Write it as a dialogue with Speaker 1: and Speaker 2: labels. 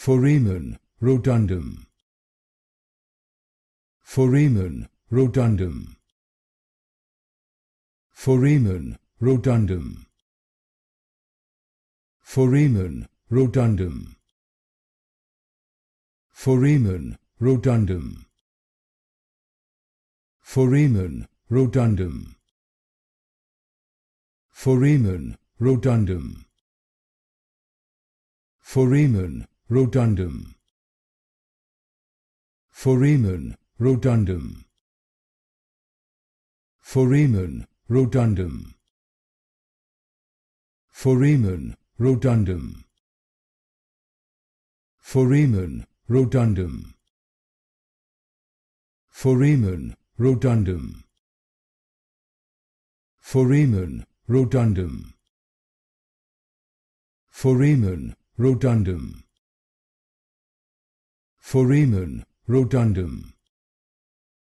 Speaker 1: Foramen Rotundum. Foramen Rotundum. Foramen Rotundum. Foramen Rotundum. Foramen Rotundum. Foramen Rotundum. Foramen Rotundum. Foramen Rotundum. Foramen Rotundum. Foramen Rotundum. Foramen Rotundum. Foramen Rotundum. Foramen Rotundum. Foramen Rotundum. Foramen Rotundum. Foramen Rotundum.